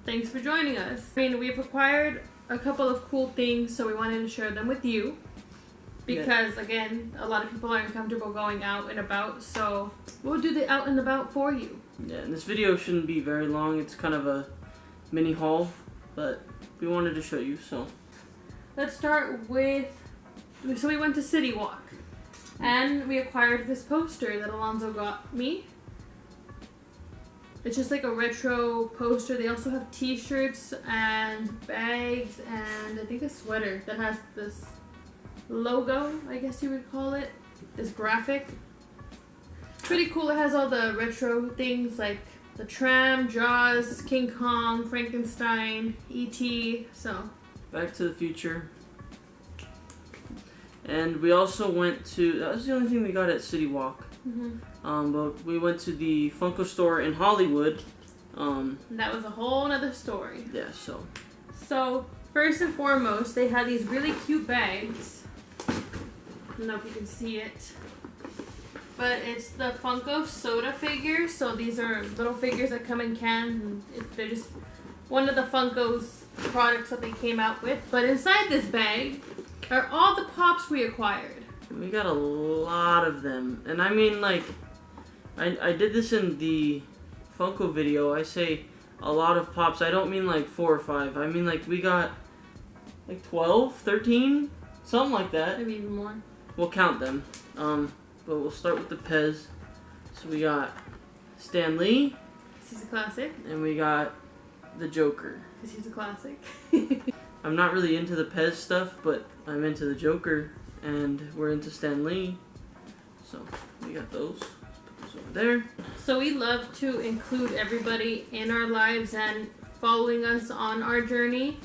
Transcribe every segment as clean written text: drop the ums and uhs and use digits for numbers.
Thanks for joining us. I mean, we've acquired a couple of cool things, so we wanted to share them with you. Because, again, a lot of people aren't comfortable going out and about, so we'll do the out and about for you. Yeah, and this video shouldn't be very long. It's kind of a mini haul, but we wanted to show you, so. Let's start with, so we went to City Walk, and we acquired this poster that Alonso got me. It's just like a retro poster. They also have t-shirts and bags and I think a sweater that has this logo, I guess you would call it, this graphic. Pretty cool. It has all the retro things like the tram, Jaws, King Kong, Frankenstein, E.T. So Back to the Future. And we also went to, that was the only thing we got at City Walk. But we went to the Funko store in Hollywood. That was a whole nother story. Yeah, so. So first and foremost, they had these really cute bags. I don't know if you can see it. But it's the Funko soda figures. So these are little figures that come in cans. And they're just one of the Funko's products that they came out with. But inside this bag are all the Pops we acquired. We got a lot of them. And I mean, like, I did this in the Funko video. I say a lot of Pops. I don't mean like 4 or 5. I mean like we got like 12, 13, something like that. Maybe even more. We'll count them. But we'll start with the Pez. So we got Stan Lee. This is a classic. And we got the Joker. Because he's a classic. I'm not really into the Pez stuff, but I'm into the Joker. And we're into Stan Lee. So we got those. Put those over there. So we love to include everybody in our lives and following us on our journey.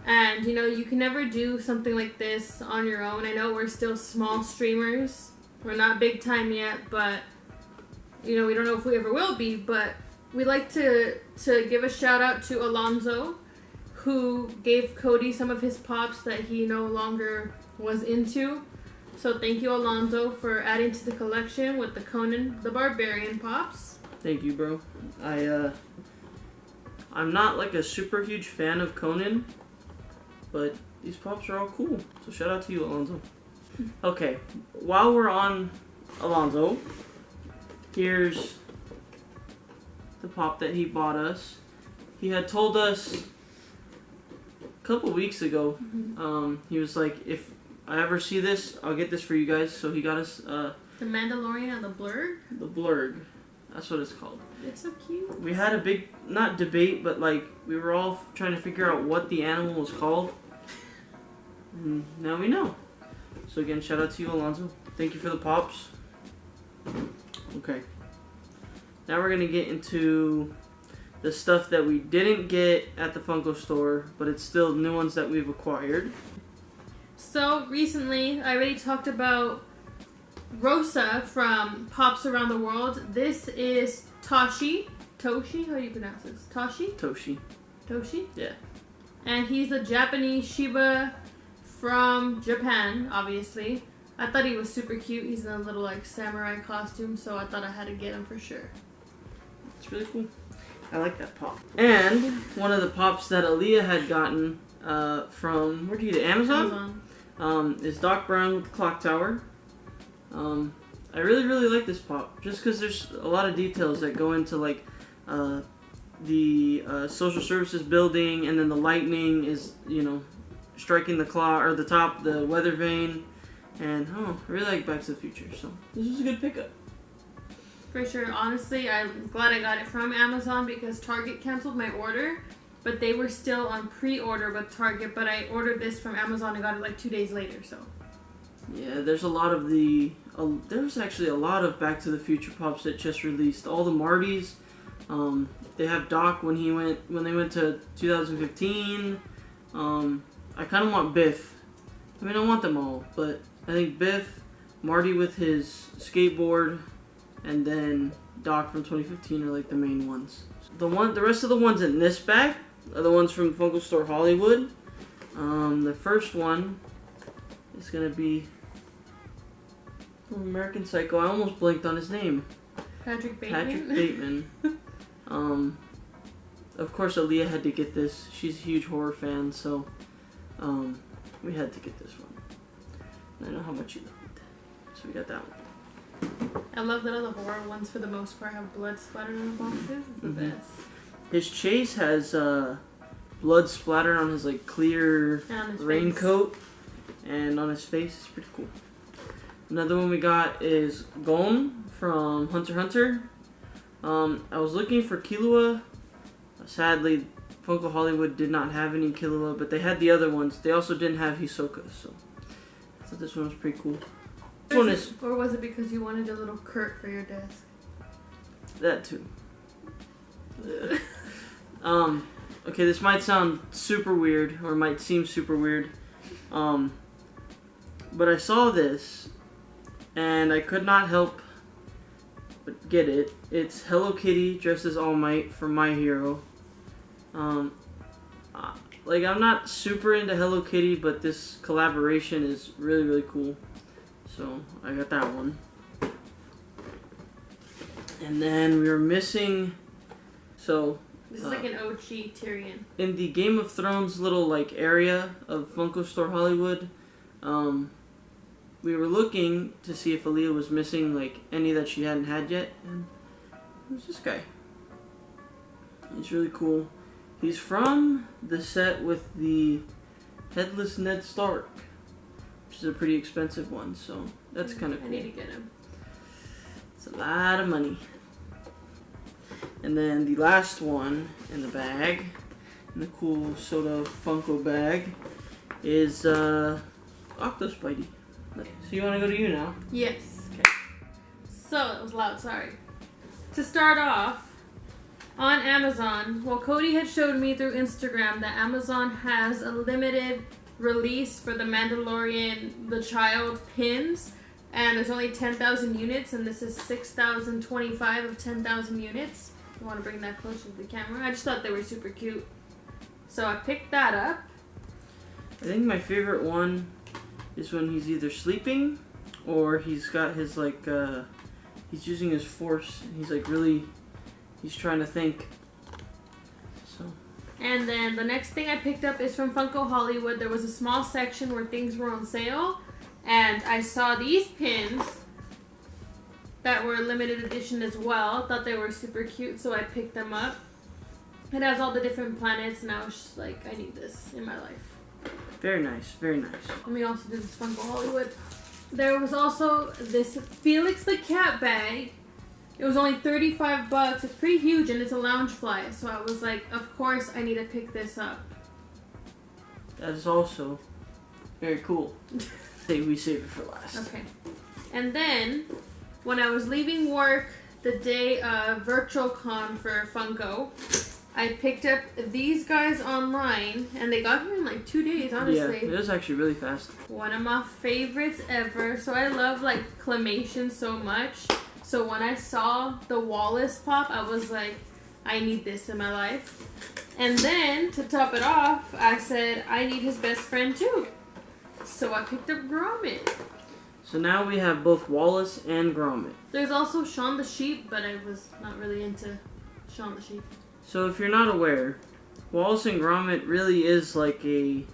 And you know, you can never do something like this on your own. I know we're still small streamers. We're not big time yet, but you know, we don't know if we ever will be, but we like to give a shout out to Alonso, who gave Cody some of his Pops that he no longer was into. So thank you, Alonso, for adding to the collection with the Conan the Barbarian Pops. Thank you, bro. I'm not like a super huge fan of Conan, but these Pops are all cool. So shout out to you, Alonso. Okay, while we're on Alonso, here's the Pop that he bought us. He had told us a couple weeks ago, he was like, if I ever see this, I'll get this for you guys. So he got us the Mandalorian and the Blurg? The Blurg. That's what it's called. It's so cute. We had a big, not debate, but like, we were all trying to figure out what the animal was called. And now we know. So again, shout out to you, Alonso. Thank you for the Pops. Okay. Now we're going to get into the stuff that we didn't get at the Funko store, but it's still new ones that we've acquired. So recently, I already talked about Rosa from Pops Around the World. This is Toshi. Toshi? How do you pronounce this? Toshi? Toshi. Toshi? Yeah. And he's a Japanese Shiba from Japan, obviously. I thought he was super cute. He's in a little like samurai costume, so I thought I had to get him for sure. It's really cool. I like that Pop. And one of the Pops that Aaliyah had gotten from, where'd you get it? Amazon? Is Doc Brown with the clock tower. I really like this Pop, just because there's a lot of details that go into like the social services building, and then the lightning is, you know, striking the claw or the top, the weather vane, and I really like Back to the Future. So this was a good pickup. For sure. Honestly, I'm glad I got it from Amazon because Target canceled my order, but they were still on pre-order with Target. But I ordered this from Amazon and got it like 2 days later. So yeah, there's a lot of the there's actually a lot of Back to the Future Pops that just released. All the Martys. They have Doc when they went to 2015. I kind of want Biff. I mean, I want them all, but I think Biff, Marty with his skateboard, and then Doc from 2015 are like the main ones. The rest of the ones in this bag are the ones from Funko Store Hollywood. The first one is gonna be from American Psycho. I almost blanked on his name. Patrick Bateman. Patrick Bateman. of course, Aaliyah had to get this. She's a huge horror fan, so we had to get this one. And I know how much you love it, so we got that one. I love that all the horror ones, for the most part, have blood splattered on the boxes. It's the best. His chase has blood splattered on his like clear raincoat, and on his face. It's pretty cool. Another one we got is Gon from Hunter x Hunter. I was looking for Killua. Sadly, Funko Hollywood did not have any Killua, but they had the other ones. They also didn't have Hisoka, so I thought this one was pretty cool. Or was it because you wanted a little Kurt for your desk? That too. Okay, this might sound super weird, or might seem super weird, but I saw this, and I could not help but get it. It's Hello Kitty dressed as All Might from My Hero. Like, I'm not super into Hello Kitty, but this collaboration is really, really cool. So, I got that one. And then we were missing... So... This is like an OG Tyrion. In the Game of Thrones little, like, area of Funko Store Hollywood, we were looking to see if Aaliyah was missing, like, any that she hadn't had yet. And it was this guy. He's really cool. He's from the set with the Headless Ned Stark, which is a pretty expensive one, so that's kind of cool. I need to get him. It's a lot of money. And then the last one in the bag, in the cool soda Funko bag, is Octo Spidey. So you want to go to you now? Yes. Okay. So, that was loud, sorry. To start off, on Amazon, well, Cody had showed me through Instagram that Amazon has a limited release for the Mandalorian The Child pins, and there's only 10,000 units, and this is 6,025 of 10,000 units. You want to bring that closer to the camera? I just thought they were super cute. So I picked that up. I think my favorite one is when he's either sleeping or he's got his, like, he's using his force. He's, like, really... He's trying to think. So. And then the next thing I picked up is from Funko Hollywood. There was a small section where things were on sale, and I saw these pins that were limited edition as well. Thought they were super cute, so I picked them up. It has all the different planets, and I was just like, I need this in my life. Very nice, very nice. Let me also do this Funko Hollywood. There was also this Felix the Cat Bag. It was only $35. It's pretty huge, and it's a lounge fly. So I was like, of course I need to pick this up. That is also very cool. We save it for last. Okay. And then, when I was leaving work the day of Virtual Con for Funko, I picked up these guys online, and they got here in like 2 days, honestly. Yeah, it was actually really fast. One of my favorites ever. So I love like claymation so much. So when I saw the Wallace pop, I was like, I need this in my life. And then, to top it off, I said, I need his best friend too. So I picked up Gromit. So now we have both Wallace and Gromit. There's also Shaun the Sheep, but I was not really into Shaun the Sheep. So if you're not aware, Wallace and Gromit really is like a...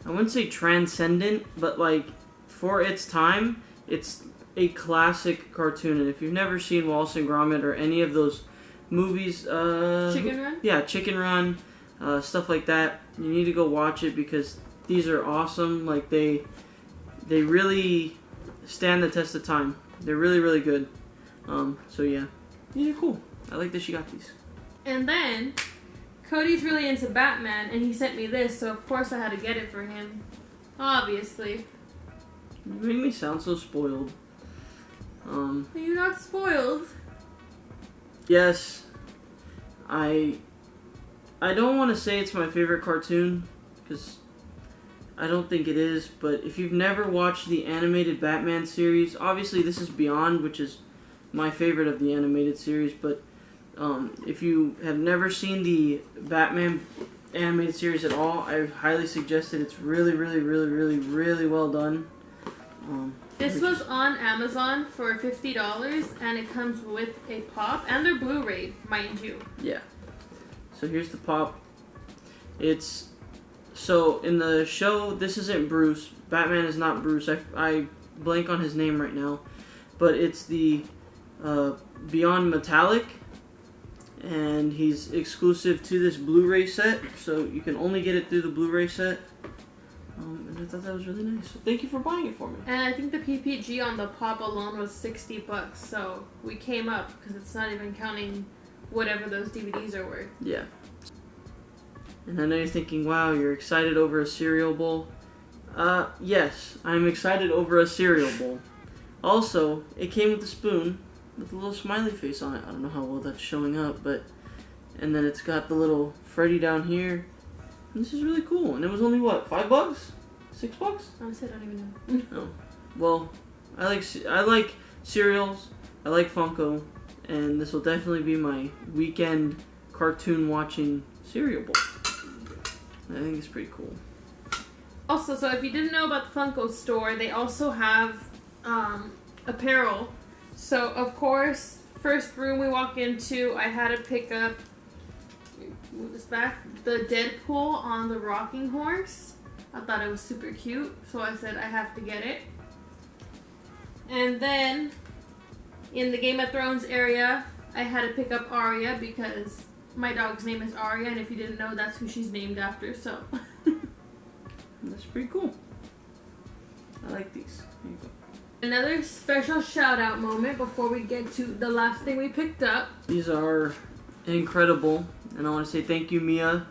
I wouldn't say transcendent, but like, for its time, it's a classic cartoon. And if you've never seen Wallace and Gromit or any of those movies... Chicken Run? Yeah, Chicken Run, stuff like that. You need to go watch it because these are awesome. Like, they really stand the test of time. They're really, really good. So yeah, these are cool. I like that she got these. And then, Cody's really into Batman, and he sent me this, so of course I had to get it for him. Obviously. You make me sound so spoiled. You're not spoiled. Yes. I don't want to say it's my favorite cartoon, because I don't think it is, but if you've never watched the animated Batman series, obviously this is Beyond, which is my favorite of the animated series, but if you have never seen the Batman animated series at all, I highly suggest it. It's really, really, really, really, really well done. This was on Amazon for $50, and it comes with a pop and their Blu-ray, mind you. Yeah. So here's the pop. So in the show, this isn't Bruce. Batman is not Bruce. I blank on his name right now. But it's the Beyond Metallic. And he's exclusive to this Blu-ray set. So you can only get it through the Blu-ray set. And I thought that was really nice. So thank you for buying it for me. And I think the PPG on the pop alone was $60. So we came up because it's not even counting whatever those DVDs are worth. Yeah. And I know you're thinking, wow, you're excited over a cereal bowl. Yes, I'm excited over a cereal bowl. Also, it came with a spoon with a little smiley face on it. I don't know how well that's showing up, but... And then it's got the little Freddy down here. And this is really cool. And it was only, what, $5? $6? Honestly, I don't even know. Oh. Well, I like cereals. I like Funko. And this will definitely be my weekend cartoon watching cereal bowl. I think it's pretty cool. Also, so if you didn't know about the Funko store, they also have apparel. So, of course, first room we walk into, I had to pick up, move this back, the Deadpool on the rocking horse. I thought it was super cute, so I said I have to get it. And then, in the Game of Thrones area, I had to pick up Arya because my dog's name is Arya, and if you didn't know, that's who she's named after, so. That's pretty cool. I like these. Here you go. Another special shout out moment before we get to the last thing we picked up. These are incredible, and I want to say thank you, Mia,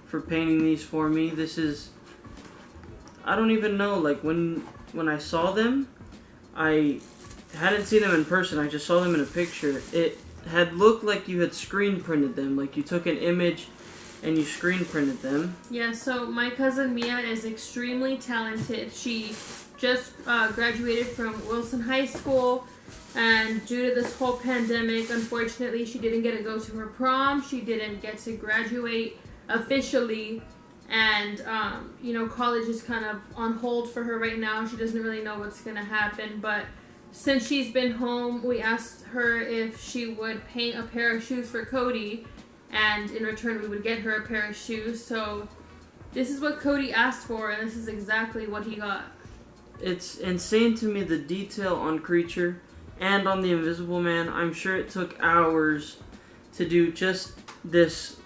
for painting these for me. This is, I don't even know, like when I saw them, I hadn't seen them in person, I just saw them in a picture. It had looked like you had screen printed them, like you took an image and you screen printed them. Yeah, so my cousin Mia is extremely talented. She just graduated from Wilson High School, and due to this whole pandemic, unfortunately, she didn't get to go to her prom. She didn't get to graduate officially, and you know, college is kind of on hold for her right now. She doesn't really know what's gonna happen, but since she's been home, we asked her if she would paint a pair of shoes for Cody, and in return we would get her a pair of shoes. So this is what Cody asked for, and this is exactly what he got. It's insane to me, the detail on Creature and on the Invisible Man. I'm sure it took hours to do just this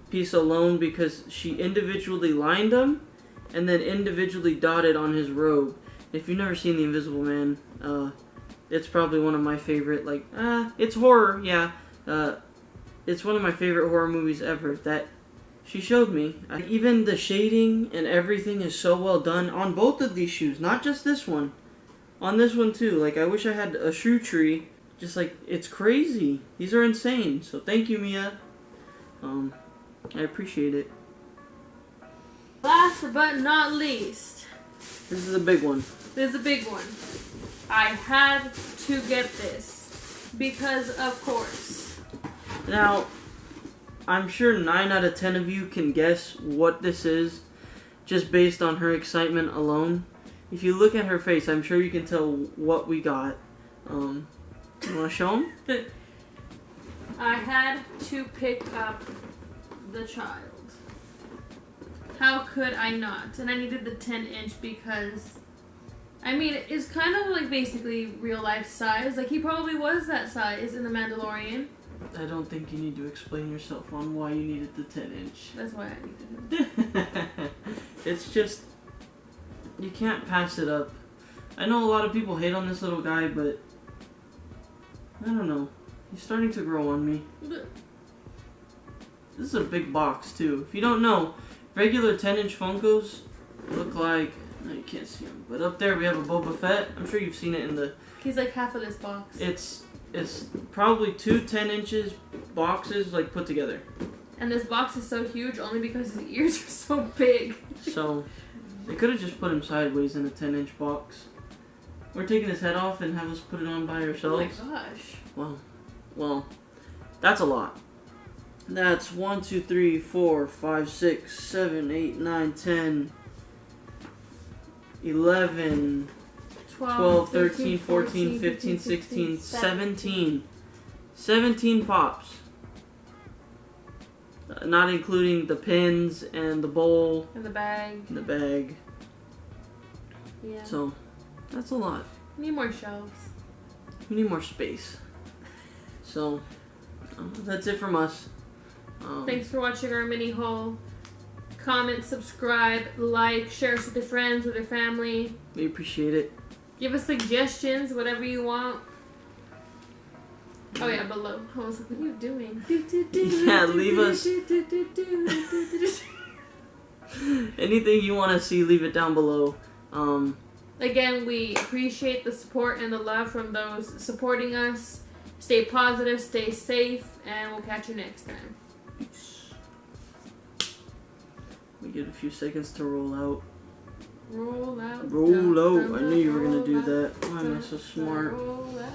piece alone because she individually lined them and then individually dotted on his robe. If you've never seen the Invisible Man, it's probably one of my favorite, like, it's horror, yeah. It's one of my favorite horror movies ever that she showed me. Even the shading and everything is so well done on both of these shoes, not just this one. On this one too. Like, I wish I had a shoe tree. Just like, it's crazy. These are insane. So thank you, Mia. I appreciate it. Last but not least. This is a big one. This is a big one. I had to get this because, of course. Now, I'm sure 9 out of 10 of you can guess what this is just based on her excitement alone. If you look at her face, I'm sure you can tell what we got. You want to show them? I had to pick up the child. How could I not? And I needed the 10-inch because, I mean, it's kind of like basically real life size. Like, he probably was that size in The Mandalorian. I don't think you need to explain yourself on why you needed the 10-inch. That's why I needed him. It's just, you can't pass it up. I know a lot of people hate on this little guy, but I don't know. He's starting to grow on me. This is a big box, too. If you don't know, regular 10-inch Funkos look like, no, you can't see them, but up there we have a Boba Fett. I'm sure you've seen it in the... He's like half of this box. It's probably 2 10-inch boxes, like, put together. And this box is so huge only because his ears are so big. So, they could have just put him sideways in a 10-inch box. We're taking his head off and have us put it on by ourselves. Oh my gosh. Wow. Well, that's a lot. That's 1, 2, 3, 4, 5, 6, 7, 8, 9, 10, 11... 12, 13, 14, 15, 16, 17. 17 pops. not including the pins and the bowl And the bag. and the bag. Yeah. So that's a lot. Need more shelves. We need more space. So that's it from us. Thanks for watching our mini haul. Comment, subscribe, like, share us with your friends, with your family. We appreciate it. Give us suggestions, whatever you want. Oh yeah, below. I was like, what are you doing? Yeah, leave us anything you want to see. Leave it down below. Again, we appreciate the support and the love from those supporting us. Stay positive, stay safe, and we'll catch you next time. We get a few seconds to roll out. Roll out. Roll out. I knew you were gonna do that. Why am I so smart? Roll out.